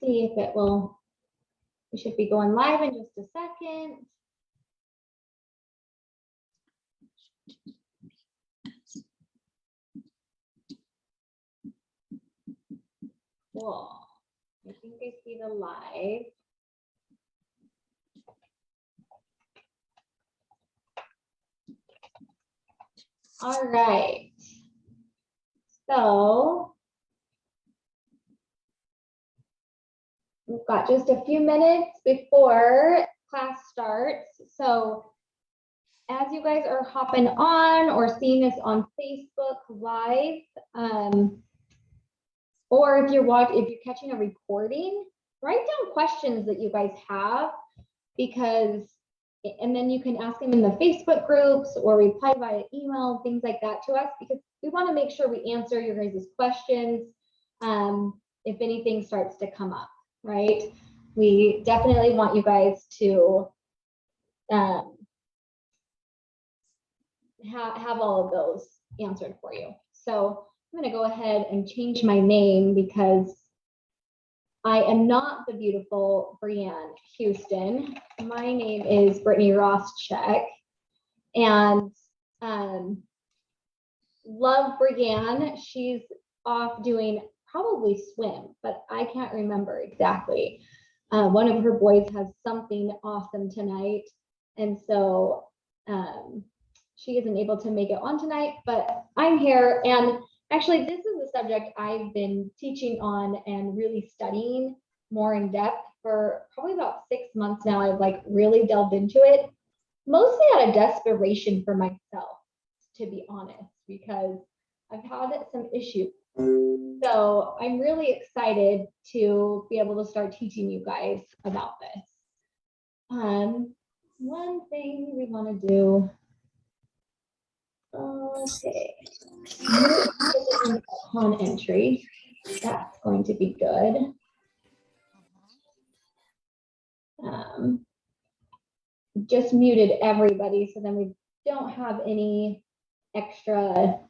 see if it will, we should be going live in just a second. Cool. I think I see the live. All right. So we've got just a few minutes before class starts. So as you guys are hopping on or seeing this on Facebook Live, or if you're catching a recording, write down questions that you guys have, and then you can ask them in the Facebook groups or reply via email, things like that to us, because we want to make sure we answer your guys' questions if anything starts to come up, right? We definitely want you guys to have all of those answered for you. So I'm going to go ahead and change my name because I am not the beautiful Brianne Houston. My name is Brittany Roszczyk, and love Brianne. She's off doing probably swim, but I can't remember exactly. One of her boys has something awesome tonight, and so she isn't able to make it on tonight, but I'm here. And actually, this is a subject I've been teaching on and really studying more in depth for probably about 6 months now. I've like really delved into it, mostly out of desperation for myself, to be honest, because I've had some issues. So I'm really excited to be able to start teaching you guys about this. One thing we want to do. Okay. On entry. That's going to be good. Just muted everybody so then we don't have any extra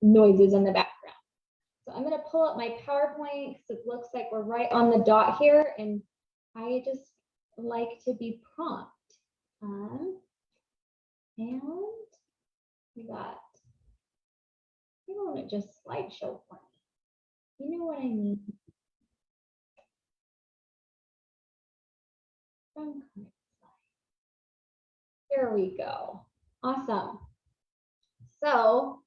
noises in the background. So I'm going to pull up my PowerPoint because it looks like we're right on the dot here, and I just like to be prompt. And we got, I want it just slideshow for me. You know what I mean? Here we go. Awesome. So,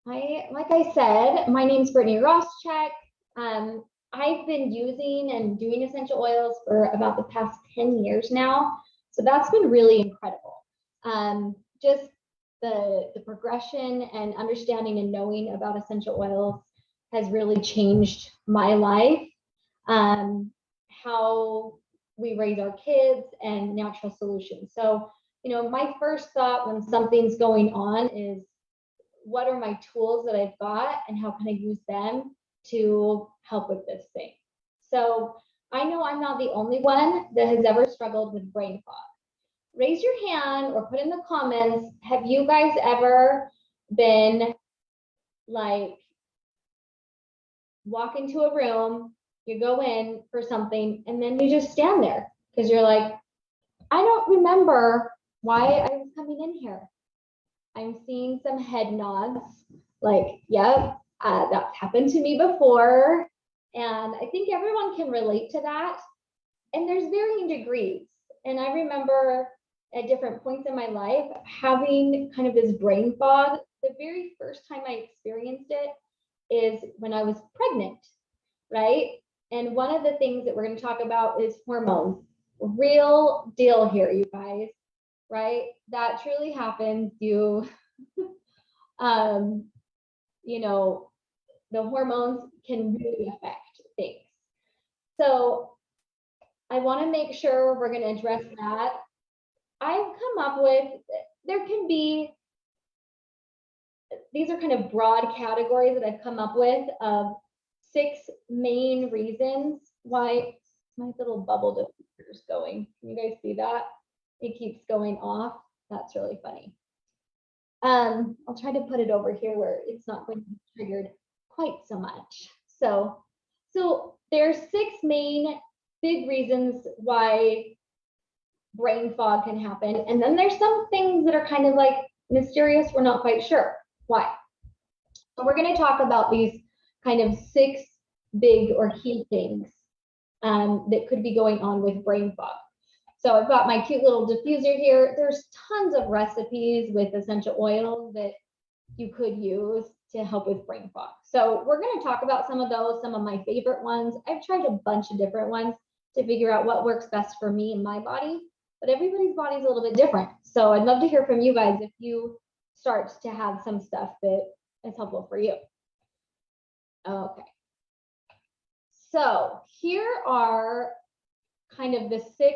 like I said, my name's Brittany Roszczyk. I've been using and doing essential oils for about the past 10 years now. So that's been really incredible. Just the progression and understanding and knowing about essential oils has really changed my life. How we raise our kids and natural solutions. So, you know, my first thought when something's going on is, what are my tools that I've got and how can I use them to help with this thing? So I know I'm not the only one that has ever struggled with brain fog. Raise your hand or put in the comments, have you guys ever been like, walk into a room, you go in for something, and then you just stand there because you're like, I don't remember why I was coming in here. I'm seeing some head nods, like, yep, that's happened to me before. And I think everyone can relate to that. And there's varying degrees. And I remember at different points in my life having kind of this brain fog. The very first time I experienced it is when I was pregnant, right? And one of the things that we're going to talk about is hormones. Real deal here, you guys, right? That truly happens. You know, the hormones can really affect things. So I want to make sure we're going to address that. I've come up with, there can be, these are kind of broad categories that I've come up with of 6 main reasons why my little bubble diffuser is going. Can you guys see that? It keeps going off. That's really funny. I'll try to put it over here where it's not going to be triggered quite so much. So So there's 6 main big reasons why brain fog can happen. And then there's some things that are kind of like mysterious. We're not quite sure why. So we're going to talk about these kind of 6 big or key things that could be going on with brain fog. So I've got my cute little diffuser here. There's tons of recipes with essential oils that you could use to help with brain fog. So we're going to talk about some of those, some of my favorite ones. I've tried a bunch of different ones to figure out what works best for me and my body, but everybody's body is a little bit different. So I'd love to hear from you guys if you start to have some stuff that is helpful for you. Okay. So here are kind of the 6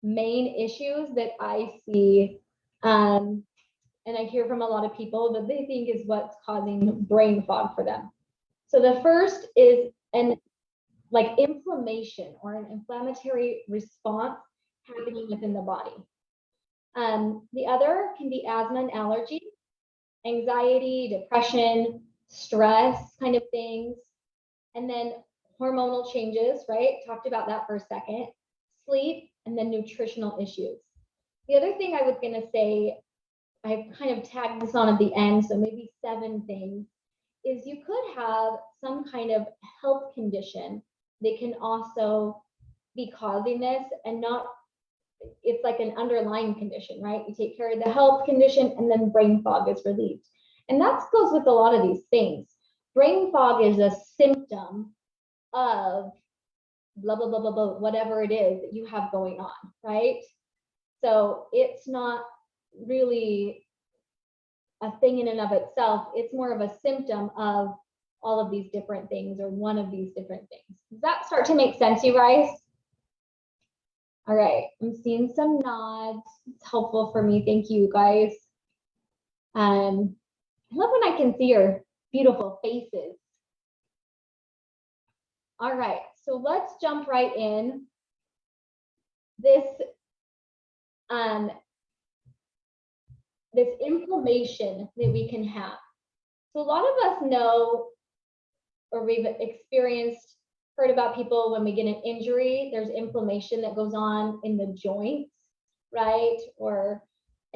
main issues that I see, and I hear from a lot of people that they think is what's causing brain fog for them. So the first is an inflammation or an inflammatory response happening within the body. The other can be asthma and allergy, anxiety, depression, stress kind of things, and then hormonal changes, right? Talked about that for a second, sleep, and then nutritional issues. The other thing I was going to say, I've kind of tagged this on at the end, so maybe 7 things, is you could have some kind of health condition that can also be causing this, and not, it's like an underlying condition, right? You take care of the health condition and then brain fog is relieved. And that goes with a lot of these things. Brain fog is a symptom of blah, blah, blah, blah, blah, whatever it is that you have going on, right? So it's not really a thing in and of itself. It's more of a symptom of all of these different things, or one of these different things. Does that start to make sense, you guys? All right, I'm seeing some nods. It's helpful for me. Thank you, guys. I love when I can see your beautiful faces. All right, so let's jump right in. This inflammation that we can have. So a lot of us know, or we've experienced, heard about people when we get an injury, there's inflammation that goes on in the joints, right? Or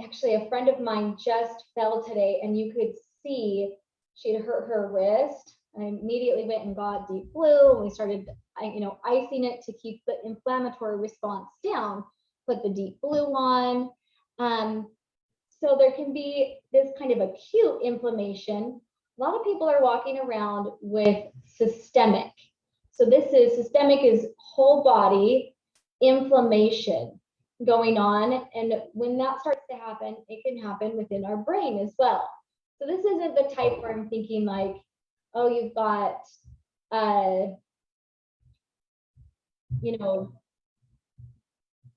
actually a friend of mine just fell today, and you could see she had hurt her wrist. I immediately went and got Deep Blue, and we started, icing it to keep the inflammatory response down. Put the Deep Blue on. So there can be this kind of acute inflammation. A lot of people are walking around with systemic. So systemic is whole body inflammation going on. And when that starts to happen, it can happen within our brain as well. So this isn't the type where I'm thinking like, oh, you've got,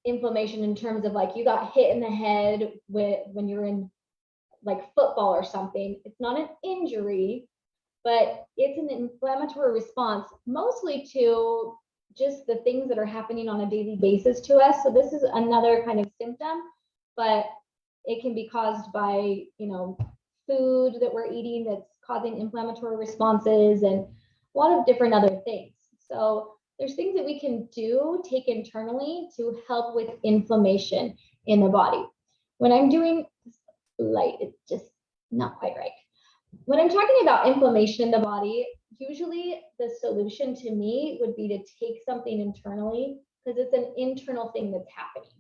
inflammation in terms of like you got hit in the head when you're in like football or something. It's not an injury, but it's an inflammatory response, mostly to just the things that are happening on a daily basis to us. So this is another kind of symptom, but it can be caused by, food that we're eating that's causing inflammatory responses, and a lot of different other things. So there's things that we can take internally to help with inflammation in the body. When I'm doing light, it's just not quite right. When I'm talking about inflammation in the body, usually the solution to me would be to take something internally, because it's an internal thing that's happening.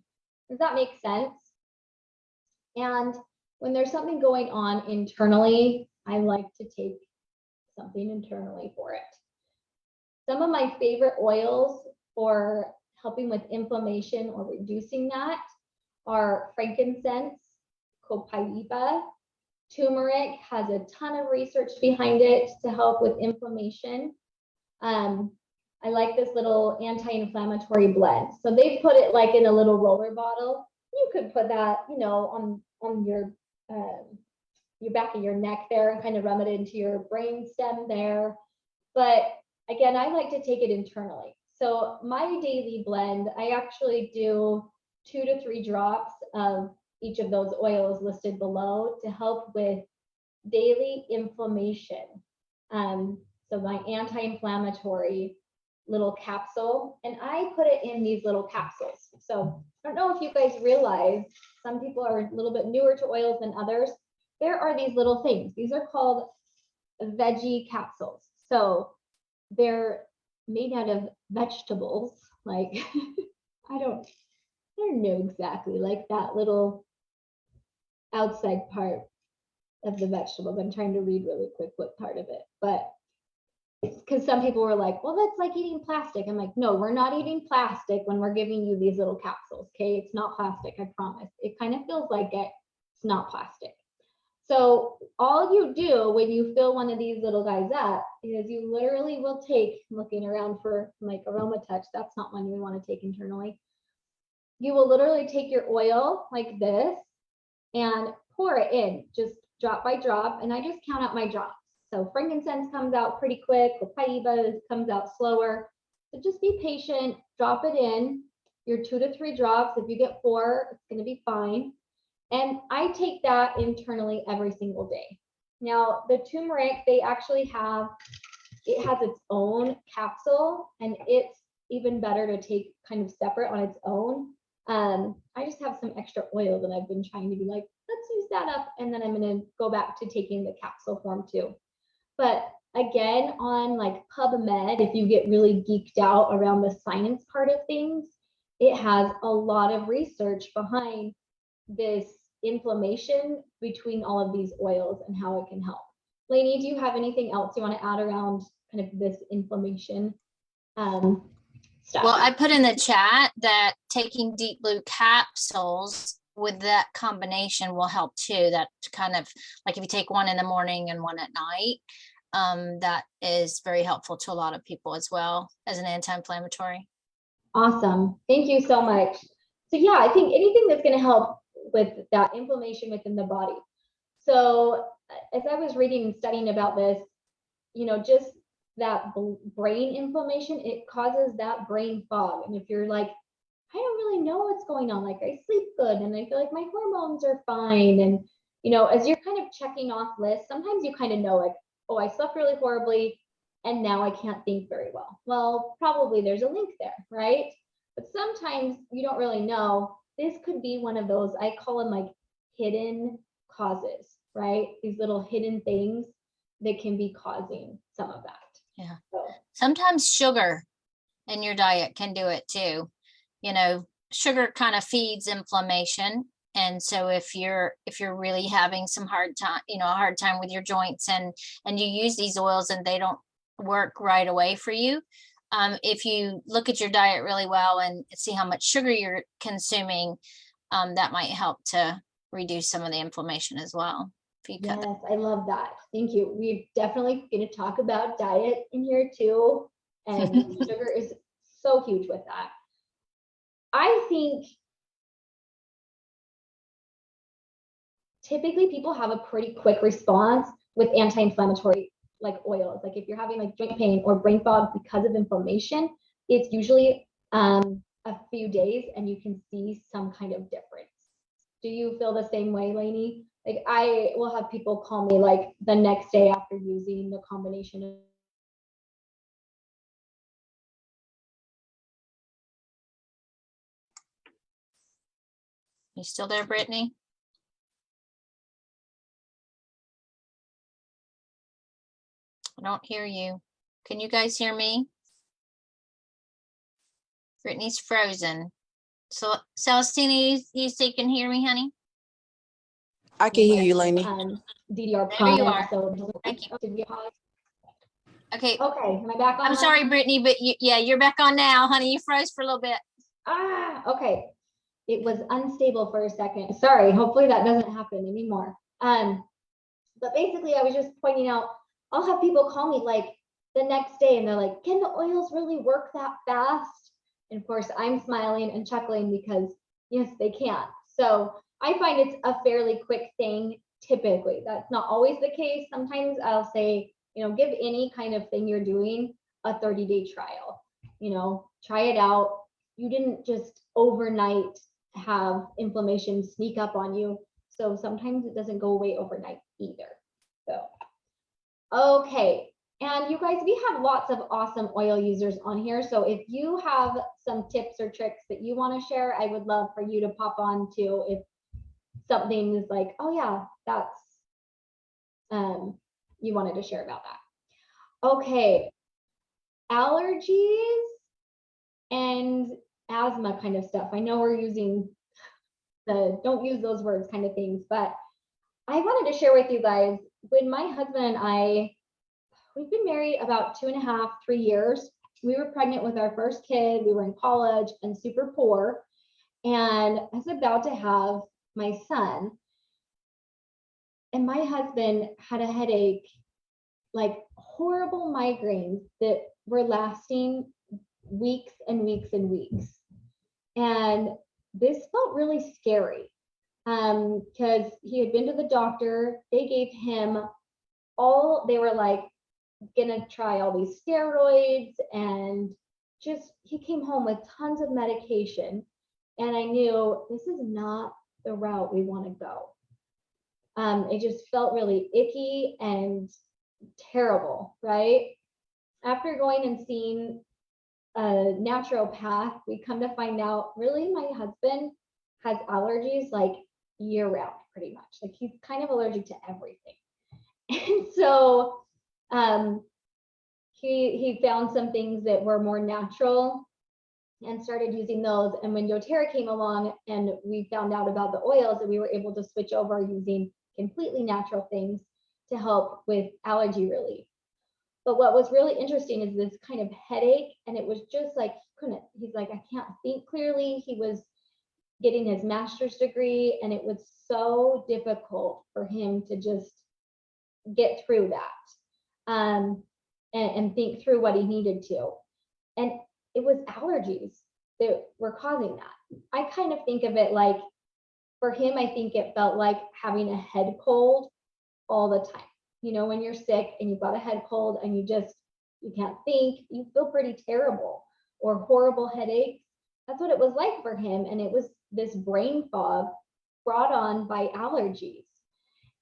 Does that make sense? And when there's something going on internally, I like to take something internally for it. Some of my favorite oils for helping with inflammation or reducing that are frankincense, copaiba. Turmeric has a ton of research behind it to help with inflammation. I like this little anti-inflammatory blend. So they put it like in a little roller bottle. You could put that, on your back of your neck there and kind of rub it into your brain stem there. But again, I like to take it internally. So my daily blend, I actually do 2 to 3 drops of each of those oils listed below to help with daily inflammation. So my anti-inflammatory little capsule, and I put it in these little capsules. So I don't know if you guys realize, some people are a little bit newer to oils than others. There are these little things. These are called veggie capsules. So they're made out of vegetables. Like, I don't know exactly, like that little outside part of the vegetables. I'm trying to read really quick what part of it, but it's because some people were like, well, that's like eating plastic. I'm like, no, we're not eating plastic when we're giving you these little capsules. Okay, it's not plastic, I promise. It kind of feels like it. It's not plastic. So all you do when you fill one of these little guys up is you literally will take, looking around for like AromaTouch, that's not one you want to take internally. You will literally take your oil like this and pour it in, just drop by drop. And I just count out my drops. So frankincense comes out pretty quick, copaiba comes out slower. So just be patient, drop it in, your 2 to 3 drops. If you get 4, it's going to be fine. And I take that internally every single day. Now, the turmeric, they actually have, it has its own capsule, and it's even better to take kind of separate on its own. I just have some extra oil that I've been trying to be like, let's use that up. And then I'm going to go back to taking the capsule form too. But again, on like PubMed, if you get really geeked out around the science part of things, it has a lot of research behind this inflammation between all of these oils and how it can help. Lainey, do you have anything else you want to add around kind of this inflammation stuff? Well, I put in the chat that taking Deep Blue capsules with that combination will help too. That kind of like if you take one in the morning and one at night, that is very helpful to a lot of people as well as an anti-inflammatory. Awesome. Thank you so much. So yeah, I think anything that's going to help with that inflammation within the body. So as I was reading and studying about this, you know, just that brain inflammation, it causes that brain fog. And if you're like, I don't really know what's going on, like I sleep good and I feel like my hormones are fine. And, you know, as you're kind of checking off lists, sometimes you kind of know like, oh, I slept really horribly and now I can't think very well. Well, probably there's a link there, right? But sometimes you don't really know. This could be one of those, I call them like hidden causes, right? These little hidden things that can be causing some of that. Yeah. So. Sometimes sugar in your diet can do it too. You know, sugar kind of feeds inflammation. And so if you're really having some hard time, you know, a hard time with your joints and you use these oils and they don't work right away for you, if you look at your diet really well and see how much sugar you're consuming, that might help to reduce some of the inflammation as well. Yes, I love that. Thank you. We're definitely going to talk about diet in here too. And sugar is so huge with that. I think typically people have a pretty quick response with anti-inflammatory like oils. Like if you're having like joint pain or brain fog because of inflammation, it's usually a few days and you can see some kind of difference. Do you feel the same way, Lainey? Like I will have people call me like the next day after using the combination of. You still there, Brittany? I don't hear you. Can you guys hear me? Brittany's frozen. So Celestina, you say you can hear me, honey? I can hear you, Lainey. DDR There you are. So Thank you. did we pause? Okay. Okay, am I back on? I'm sorry, Brittany, but yeah, you're back on now, honey. You froze for a little bit. Okay. It was unstable for a second. Sorry, hopefully that doesn't happen anymore. But basically I was just pointing out, I'll have people call me like the next day and they're like, can the oils really work that fast? And of course I'm smiling and chuckling because yes, they can. So I find it's a fairly quick thing. Typically, that's not always the case. Sometimes I'll say, you know, give any kind of thing you're doing a 30-day trial, you know, try it out. You didn't just overnight have inflammation sneak up on you. So sometimes it doesn't go away overnight either. So, okay. And you guys, we have lots of awesome oil users on here. So if you have some tips or tricks that you want to share, I would love for you to pop on too. If something is like, oh yeah, that's, you wanted to share about that. Okay. Allergies and asthma kind of stuff. I know we're using the don't use those words kind of things, but I wanted to share with you guys, when my husband and I, we've been married about 2.5, 3 years. We were pregnant with our first kid. We were in college and super poor. And I was about to have my son. And my husband had a headache, like horrible migraines that were lasting weeks and weeks and weeks. And this felt really scary because he had been to the doctor. They gave him they were like, gonna try all these steroids, and just he came home with tons of medication. And I knew this is not the route we want to go. It just felt really icky and terrible, right? After going and seeing a naturopath, we come to find out really my husband has allergies like year round, pretty much. Like he's kind of allergic to everything. And so he found some things that were more natural and started using those. And when doTERRA came along and we found out about the oils, and we were able to switch over using completely natural things to help with allergy relief. But what was really interesting is this kind of headache, and it was just like he's like, I can't think clearly. He was getting his master's degree, and it was so difficult for him to just get through that and think through what he needed to. And it was allergies that were causing that. I kind of think of it like, for him, I think it felt like having a head cold all the time. You know, when you're sick and you've got a head cold and you can't think, you feel pretty terrible, or horrible headaches. That's what it was like for him. And it was this brain fog brought on by allergies.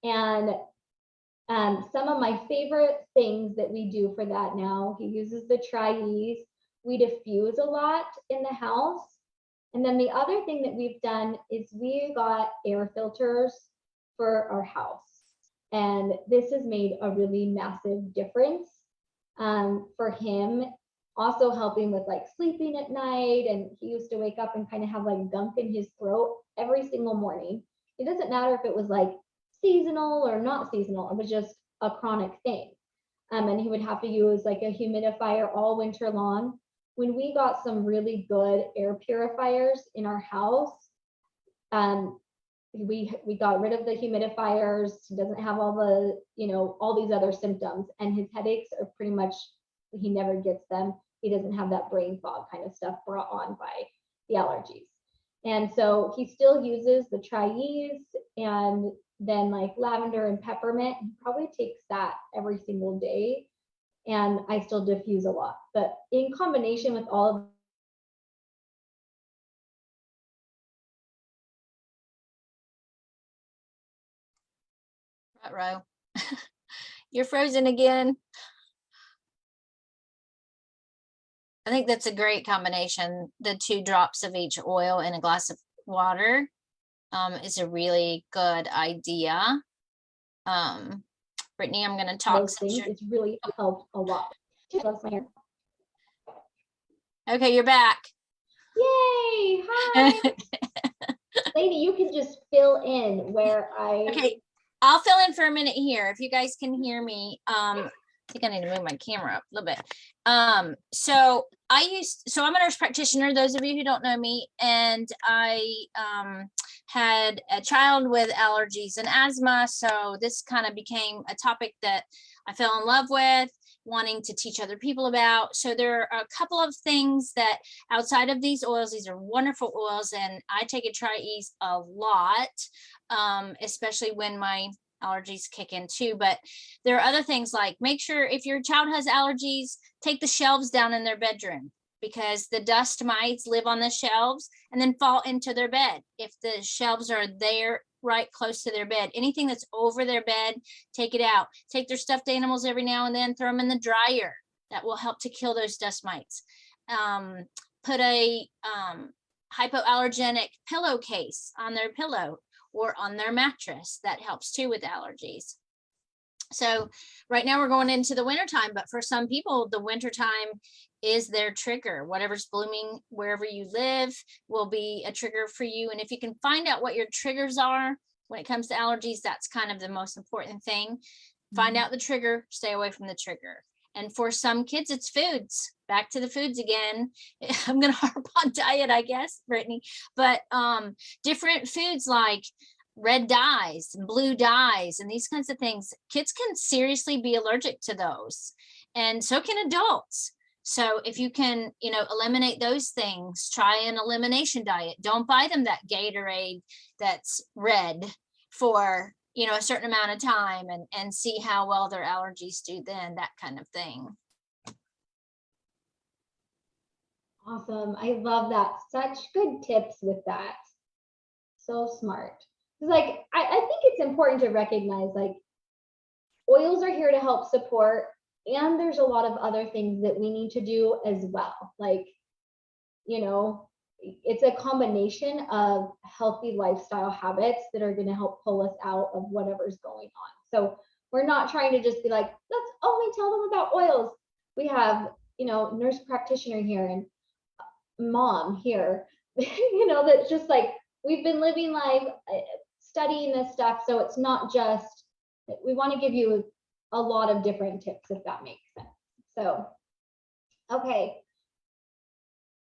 And some of my favorite things that we do for that now, he uses the Tri-Ease. We diffuse a lot in the house. And then the other thing that we've done is we got air filters for our house. And this has made a really massive difference for him, also helping with like sleeping at night. And he used to wake up and kind of have like gunk in his throat every single morning. It doesn't matter if it was like seasonal or not seasonal, it was just a chronic thing. And he would have to use like a humidifier all winter long. When we got some really good air purifiers in our house, we got rid of the humidifiers. He doesn't have all the, all these other symptoms, and his headaches are pretty much, he never gets them. He doesn't have that brain fog kind of stuff brought on by the allergies. And so he still uses the Tri-Ease, and then like lavender and peppermint. He probably takes that every single day. And I still diffuse a lot, but in combination with all of Row. You're frozen again. I think that's a great combination. The 2 drops of each oil in a glass of water is a really good idea. Brittany, I'm going to talk. those things, it's really helped a lot. She loves my hair. Okay, you're back. Yay! Hi, lady. You can just fill in where I. Okay, I'll fill in for a minute here. If you guys can hear me, I think I need to move my camera up a little bit. So I'm a nurse practitioner, those of you who don't know me, and I had a child with allergies and asthma. So this kind of became a topic that I fell in love with, wanting to teach other people about. So there are a couple of things that outside of these oils, these are wonderful oils, and I take a Tri-Ease a lot, especially when my allergies kick in too. But there are other things like, make sure if your child has allergies, take the shelves down in their bedroom. because the dust mites live on the shelves and then fall into their bed. If the shelves are there right close to their bed, anything that's over their bed, take it out. Take their stuffed animals every now and then, throw them in the dryer. That will help to kill those dust mites. Put a hypoallergenic pillowcase on their pillow or on their mattress. That helps too with allergies. So right now we're going into the wintertime, but for some people, the wintertime is their trigger. Whatever's blooming wherever you live will be a trigger for you. And if you can find out what your triggers are when it comes to allergies, that's kind of the most important thing. Find out the trigger, stay away from the trigger. And for some kids, it's foods. Back to the foods again. I'm going to harp on diet, I guess, Brittany, but different foods like red dyes and blue dyes and these kinds of things, kids can seriously be allergic to those, and so can adults. So if you can, eliminate those things, try an elimination diet. Don't buy them that Gatorade that's red for, a certain amount of time and see how well their allergies do then, that kind of thing. Awesome. I love that. Such good tips with that. So smart. Like, I think it's important to recognize, like, oils are here to help support, and there's a lot of other things that we need to do as well. Like, it's a combination of healthy lifestyle habits that are going to help pull us out of whatever's going on. So we're not trying to just be like, let's only tell them about oils. We have, nurse practitioner here and mom here, that's just like, we've been living life, studying this stuff. So it's not just, we want to give you a lot of different tips, if that makes sense. So, okay.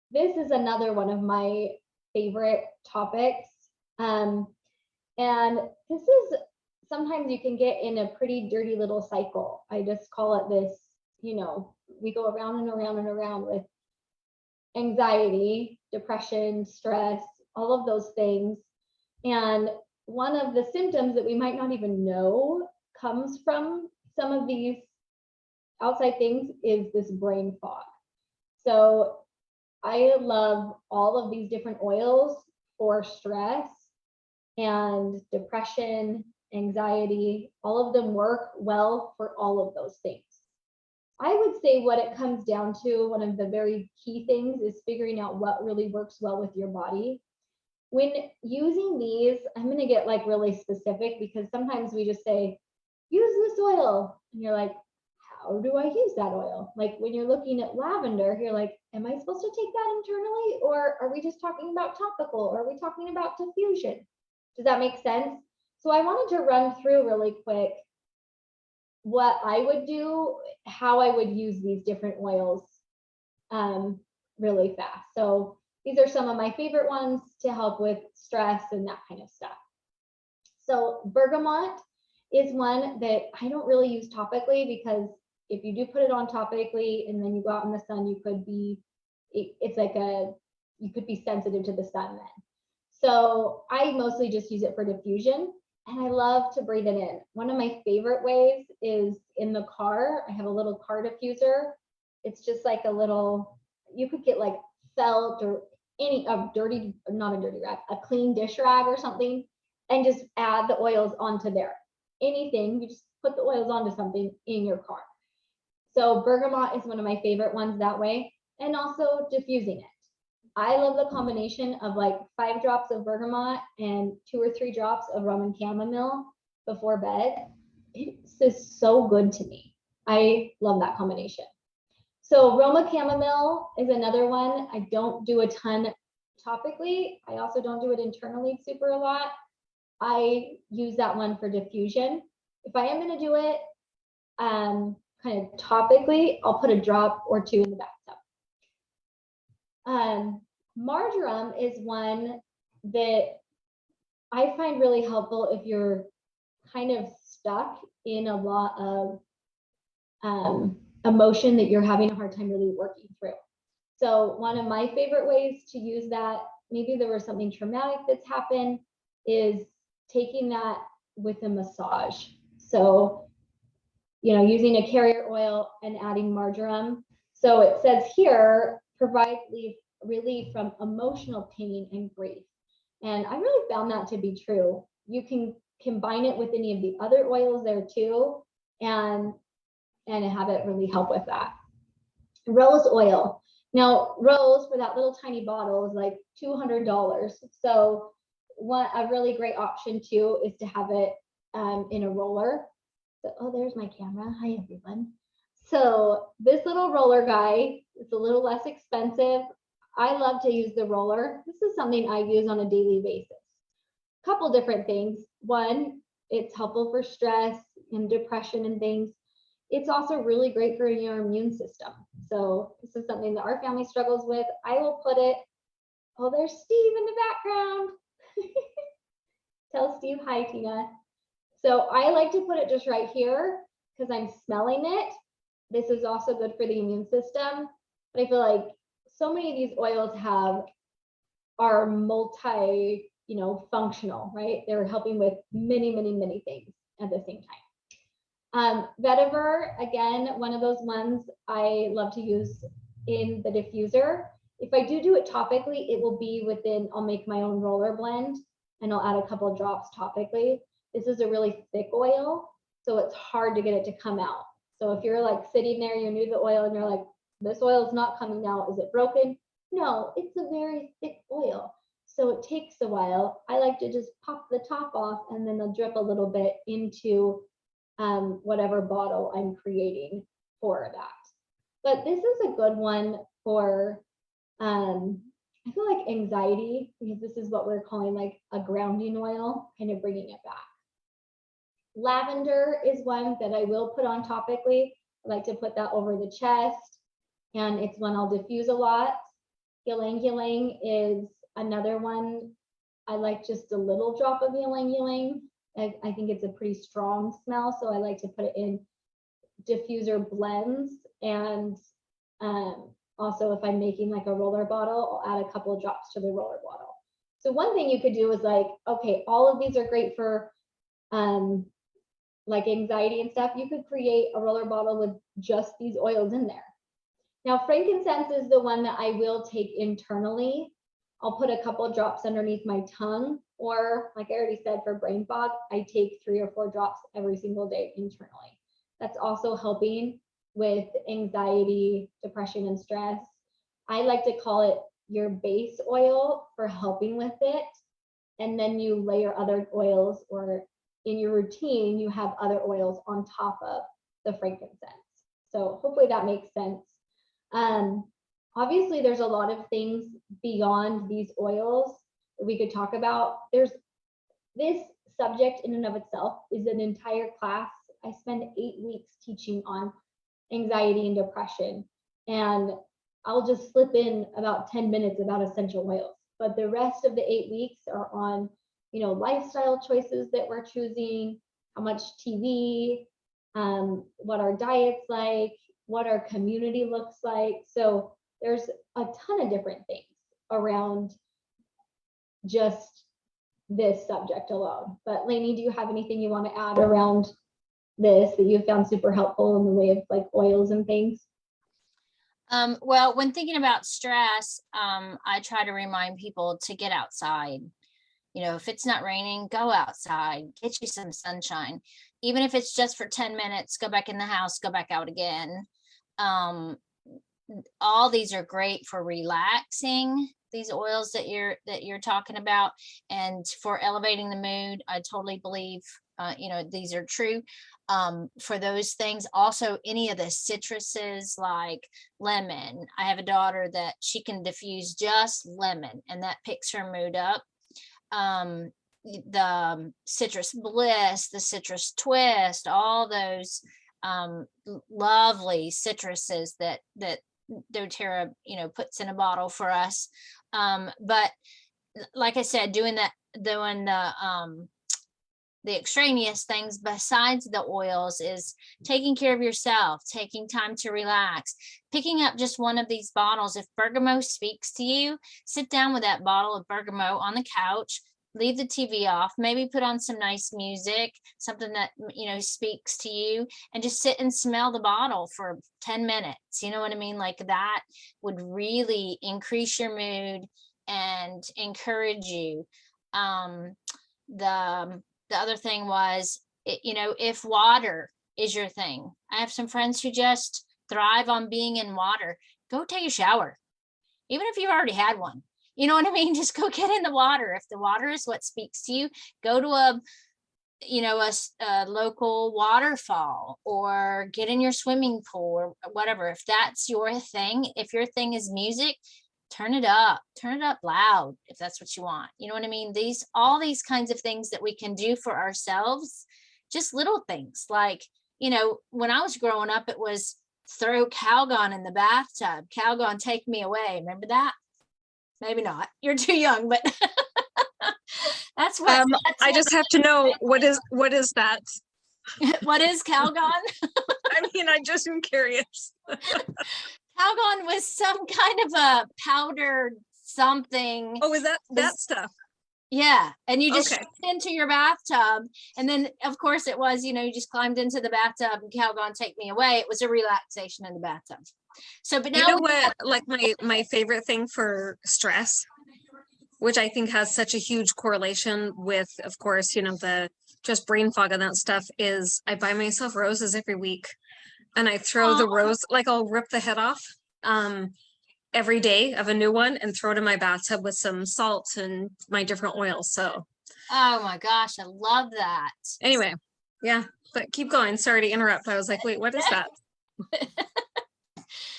This is another one of my favorite topics. And this is, sometimes you can get in a pretty dirty little cycle. I just call it this, we go around and around and around with anxiety, depression, stress, all of those things. And one of the symptoms that we might not even know comes from some of these outside things is this brain fog. So I love all of these different oils for stress and depression, anxiety. All of them work well for all of those things. I would say what it comes down to, one of the very key things is figuring out what really works well with your body. When using these, I'm going to get like really specific, because sometimes we just say, use this oil. And you're like, how do I use that oil? Like when you're looking at lavender, you're like, am I supposed to take that internally? Or are we just talking about topical? Or are we talking about diffusion? Does that make sense? So I wanted to run through really quick what I would do, how I would use these different oils really fast. So these are some of my favorite ones to help with stress and that kind of stuff. So bergamot is one that I don't really use topically, because if you do put it on topically and then you go out in the sun, you could be, you could be sensitive to the sun then. So I mostly just use it for diffusion, and I love to breathe it in. One of my favorite ways is in the car. I have a little car diffuser. It's just like a little, you could get like felt or a clean dish rag or something, and just add the oils onto there. Anything, you just put the oils onto something in your car. So bergamot is one of my favorite ones that way, and also diffusing it. I love the combination of like 5 drops of bergamot and 2 or 3 drops of rum and chamomile before bed. It's just so good to me. I love that combination. So Roma chamomile is another one. I don't do a ton topically. I also don't do it internally super a lot. I use that one for diffusion. If I am going to do it kind of topically, I'll put a drop or 2 in the bathtub. Marjoram is one that I find really helpful if you're kind of stuck in a lot of emotion that you're having a hard time really working through. So one of my favorite ways to use that, maybe there was something traumatic that's happened, is taking that with a massage. So, using a carrier oil and adding marjoram. So it says here, provide relief from emotional pain and grief. And I really found that to be true. You can combine it with any of the other oils there too, and have it really help with that. Rose oil. Now, rose for that little tiny bottle is like $200. So a really great option too is to have it in a roller. So, oh, there's my camera. Hi, everyone. So this little roller guy, it's a little less expensive. I love to use the roller. This is something I use on a daily basis. Couple different things. One, it's helpful for stress and depression and things. It's also really great for your immune system. So this is something that our family struggles with. I will put it, oh, there's Steve in the background. Tell Steve hi, Tina. So I like to put it just right here because I'm smelling it. This is also good for the immune system. But I feel like so many of these oils are multi, functional, right? They're helping with many, many, many things at the same time. Vetiver, again, one of those ones I love to use in the diffuser. If I do it topically, it will be I'll make my own roller blend and I'll add a couple of drops topically. This is a really thick oil, so it's hard to get it to come out. So if you're like sitting there, you're new to the oil and you're like, this oil is not coming out, is it broken? No, it's a very thick oil. So it takes a while. I like to just pop the top off and then I'll drip a little bit into whatever bottle I'm creating for that. But this is a good one for, I feel like anxiety, because this is what we're calling like a grounding oil, kind of bringing it back. Lavender is one that I will put on topically. I like to put that over the chest, and it's one I'll diffuse a lot. Ylang ylang is another one. I like just a little drop of ylang ylang. I think it's a pretty strong smell, so I like to put it in diffuser blends. And also, if I'm making like a roller bottle, I'll add a couple of drops to the roller bottle. So one thing you could do is like, okay, all of these are great for like anxiety and stuff. You could create a roller bottle with just these oils in there. Now, frankincense is the one that I will take internally. I'll put a couple of drops underneath my tongue, or like I already said, for brain fog, I take 3 or 4 drops every single day internally. That's also helping with anxiety, depression, and stress. I like to call it your base oil for helping with it. And then you layer other oils, or in your routine, you have other oils on top of the frankincense. So hopefully that makes sense. Obviously, there's a lot of things beyond these oils that we could talk about. There's this subject in and of itself is an entire class. I spend 8 weeks teaching on anxiety and depression, and I'll just slip in about 10 minutes about essential oils. But the rest of the 8 weeks are on, lifestyle choices that we're choosing, how much TV, what our diet's like, what our community looks like. So there's a ton of different things around just this subject alone. But Lainey, do you have anything you want to add around this that you found super helpful in the way of like oils and things? Well, when thinking about stress, I try to remind people to get outside. If it's not raining, go outside, get you some sunshine. Even if it's just for 10 minutes, go back in the house, go back out again. All these are great for relaxing, these oils that you're talking about, and for elevating the mood. I totally believe, these are true. For those things, also any of the citruses like lemon. I have a daughter that she can diffuse just lemon, and that picks her mood up. The citrus bliss, the citrus twist, all those lovely citruses that doTERRA puts in a bottle for us. But like I said, doing the extraneous things besides the oils is taking care of yourself, taking time to relax, picking up just one of these bottles. If bergamot speaks to you, sit down with that bottle of bergamot on the couch, leave the TV off, maybe put on some nice music, something that, speaks to you, and just sit and smell the bottle for 10 minutes. You know what I mean? Like that would really increase your mood and encourage you. The other thing was, if water is your thing, I have some friends who just thrive on being in water. Go take a shower, even if you've already had one. You know what I mean? Just go get in the water. If the water is what speaks to you, go to a local waterfall, or get in your swimming pool, or whatever. If that's your thing, if your thing is music, turn it up loud, if that's what you want. You know what I mean? All these kinds of things that we can do for ourselves, just little things like, when I was growing up, it was throw Calgon in the bathtub. Calgon, take me away. Remember that? Maybe not. You're too young, but that's what. I just have to know what is that? What is Calgon? I mean, I just am curious. Calgon was some kind of a powdered something. Oh, is that stuff? Yeah, and you just Okay. shot into your bathtub, and then of course it was, you just climbed into the bathtub and Calgon, take me away. It was a relaxation in the bathtub. So, but now You know what? Like my favorite thing for stress, which I think has such a huge correlation with, of course, the just brain fog and that stuff, is I buy myself roses every week, and I throw the rose, like I'll rip the head off every day of a new one and throw it in my bathtub with some salt and my different oils. So, oh my gosh, I love that. anyway, yeah, but keep going. Sorry to interrupt. I was like, wait, what is that?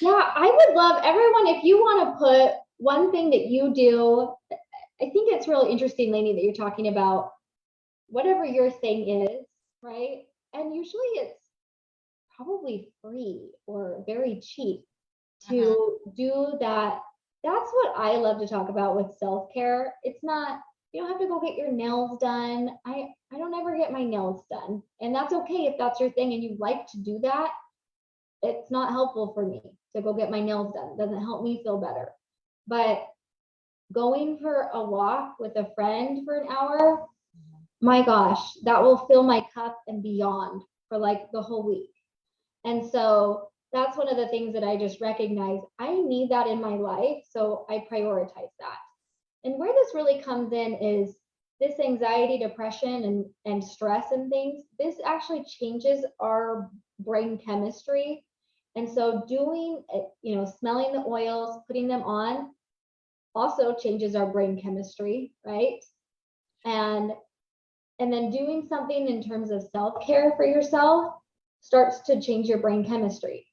Yeah, I would love everyone, if you want to put one thing that you do. I think it's really interesting, Lainey, that you're talking about whatever your thing is, right? And usually it's probably free or very cheap to do that. That's what I love to talk about with self-care. It's not, you don't have to go get your nails done. I don't ever get my nails done, and that's okay if that's your thing and you like to do that. It's not helpful for me to go get my nails done. It doesn't help me feel better. But going for a walk with a friend for an hour, my gosh, that will fill my cup and beyond for like the whole week. And so that's one of the things that I just recognize. I need that in my life, so I prioritize that. And where this really comes in is this anxiety, depression, and stress and things. This actually changes our brain chemistry. And so doing, smelling the oils, putting them on, also changes our brain chemistry, right? And then doing something in terms of self-care for yourself starts to change your brain chemistry.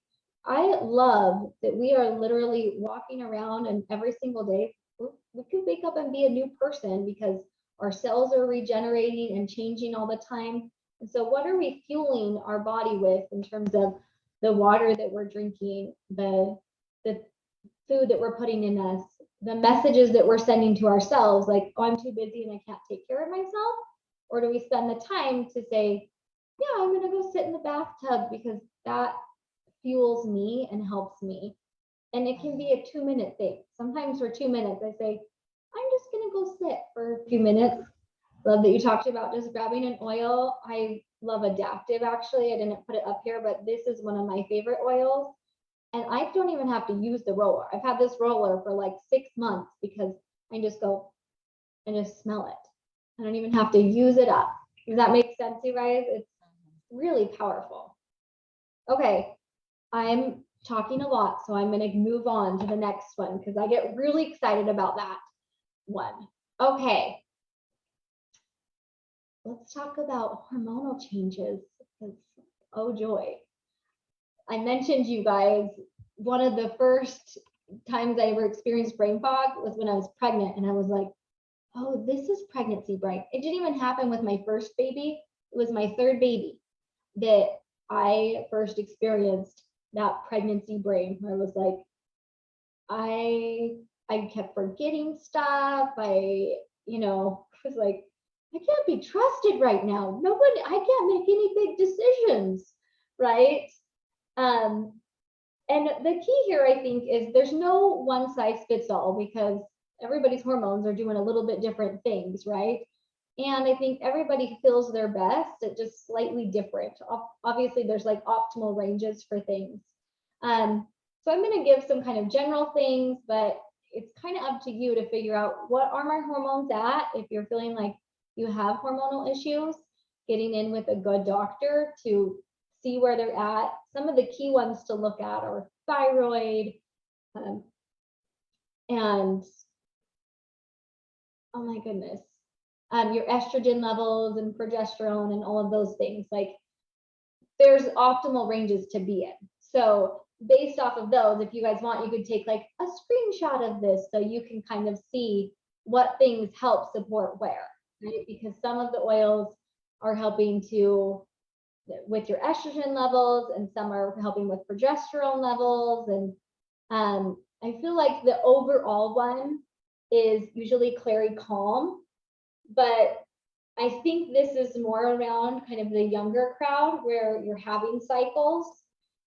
I love that we are literally walking around, and every single day we could wake up and be a new person because our cells are regenerating and changing all the time. And so what are we fueling our body with in terms of the water that we're drinking, the food that we're putting in us, the messages that we're sending to ourselves, like, oh, I'm too busy and I can't take care of myself? Or do we spend the time to say, yeah, I'm gonna go sit in the bathtub because that fuels me and helps me? And it can be a 2-minute thing. Sometimes for 2 minutes, I say, I'm just gonna go sit for a few minutes. Love that you talked about just grabbing an oil. I love Adaptive, actually. I didn't put it up here, but this is one of my favorite oils. And I don't even have to use the roller. I've had this roller for like 6 months because I just go and just smell it. I don't even have to use it up. Does that make sense, you guys? It's really powerful. Okay, I'm talking a lot, so I'm going to move on to the next one because I get really excited about that one. Okay. Let's talk about hormonal changes, because oh joy. I mentioned, you guys, one of the first times I ever experienced brain fog was when I was pregnant, and I was like, oh, this is pregnancy brain. It didn't even happen with my first baby. It was my third baby that I first experienced that pregnancy brain, where I was like, I kept forgetting stuff. I was like, I can't be trusted right now. I can't make any big decisions, right? And the key here, I think, is there's no one size fits all, because everybody's hormones are doing a little bit different things, right? And I think everybody feels their best. It's just slightly different. Obviously, there's like optimal ranges for things. So I'm going to give some kind of general things, but it's kind of up to you to figure out what are my hormones at. If you're feeling like you have hormonal issues, getting in with a good doctor to see where they're at. Some of the key ones to look at are thyroid, and oh my goodness, your estrogen levels and progesterone and all of those things. Like there's optimal ranges to be in. So based off of those, if you guys want, you could take like a screenshot of this so you can kind of see what things help support where, right? Because some of the oils are helping to with your estrogen levels, and some are helping with progesterone levels. And I feel like the overall one is usually Clary Calm, but I think this is more around kind of the younger crowd where you're having cycles.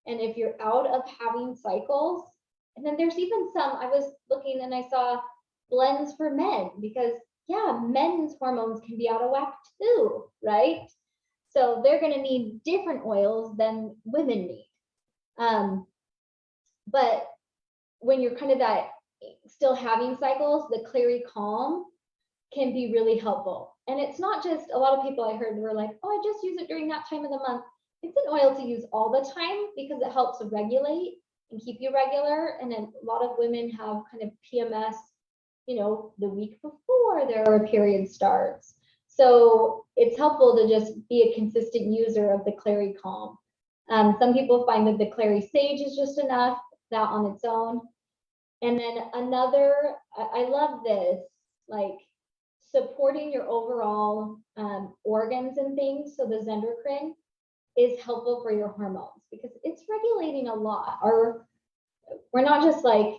And if you're out of having cycles, and then there's even some, I was looking and I saw blends for men, because yeah, men's hormones can be out of whack too, right? So they're going to need different oils than women need. But when you're kind of that still having cycles, the Clary Calm can be really helpful. And it's not just, a lot of people I heard were like, oh, I just use it during that time of the month. It's an oil to use all the time because it helps regulate and keep you regular. And then a lot of women have kind of PMS, you know, the week before their period starts. So it's helpful to just be a consistent user of the Clary Calm. Some people find that the Clary Sage is just enough, that on its own. And then another, I love this, like supporting your overall organs and things. So the Zendocrine is helpful for your hormones because it's regulating a lot. We're not just like,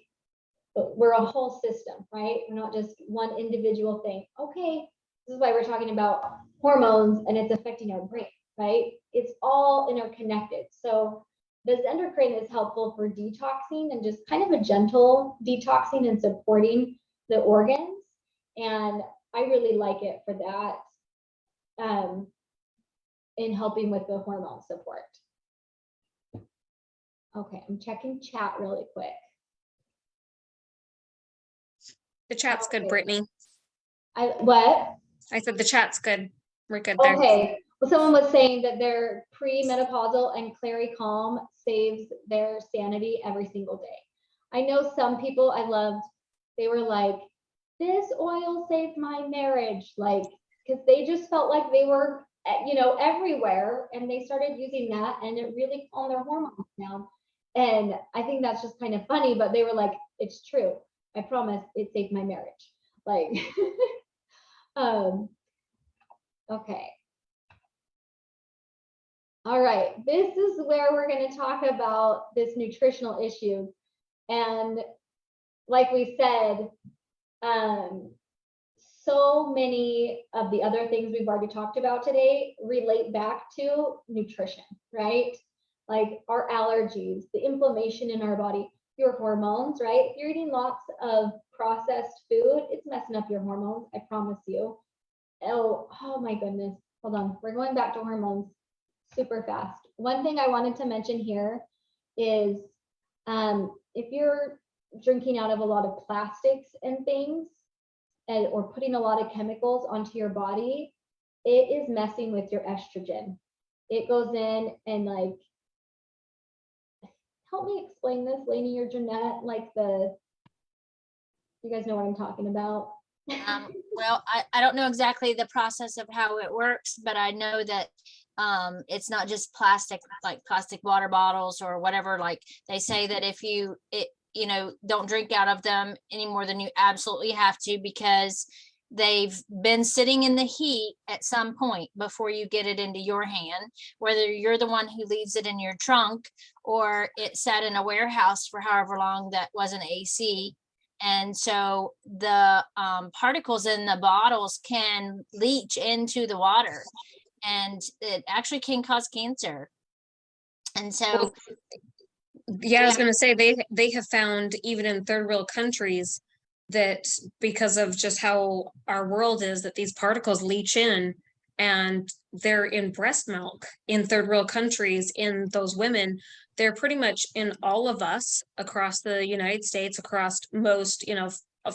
we're a whole system, right? We're not just one individual thing. Okay, this is why we're talking about hormones and it's affecting our brain, right? It's all interconnected. So the Zendocrine is helpful for detoxing and just kind of a gentle detoxing and supporting the organs. And I really like it for that, in helping with the hormone support. Okay, I'm checking chat really quick. The chat's good, Okay. Brittany. What? I said the chat's good. We're good there. Okay, well, someone was saying that their premenopausal and Clary Calm saves their sanity every single day. I know some people I loved, they were like, this oil saved my marriage, like, because they just felt like they were, you know, everywhere, and they started using that and it really calmed their hormones down. And I think that's just kind of funny, but they were like, it's true. I promise it saved my marriage. Like, okay. All right, this is where we're going to talk about this nutritional issue. And like we said, so many of the other things we've already talked about today relate back to nutrition, right? Like our allergies, the inflammation in our body, your hormones, right? If you're eating lots of processed food, it's messing up your hormones, I promise you. Oh my goodness. Hold on, we're going back to hormones super fast. One thing I wanted to mention here is if you're drinking out of a lot of plastics and things, or putting a lot of chemicals onto your body, it is messing with your estrogen. It goes in and like, help me explain this, Lainey or Jeanette, like you guys know what I'm talking about? Well, I don't know exactly the process of how it works, but I know that it's not just plastic, like plastic water bottles or whatever. Like they say that if you don't drink out of them any more than you absolutely have to, because they've been sitting in the heat at some point before you get it into your hand, whether you're the one who leaves it in your trunk or it sat in a warehouse for however long that wasn't AC. And so the particles in the bottles can leach into the water, and it actually can cause cancer. And so Yeah, I was going to say they have found even in third world countries that because of just how our world is, that these particles leach in, and they're in breast milk in third world countries, in those women. They're pretty much in all of us across the United States, across most,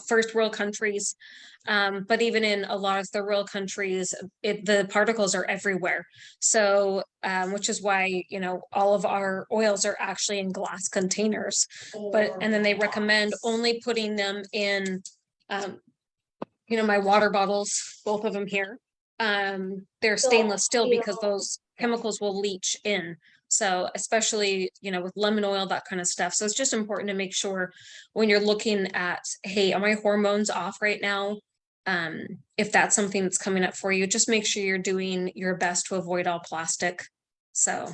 first world countries. But even in a lot of third world countries, the particles are everywhere. So, which is why, all of our oils are actually in glass containers. And then they recommend only putting them in, my water bottles, both of them here. They're stainless steel because those chemicals will leach in. So especially, with lemon oil, that kind of stuff. So it's just important to make sure when you're looking at, hey, are my hormones off right now? If that's something that's coming up for you, just make sure you're doing your best to avoid all plastic. So.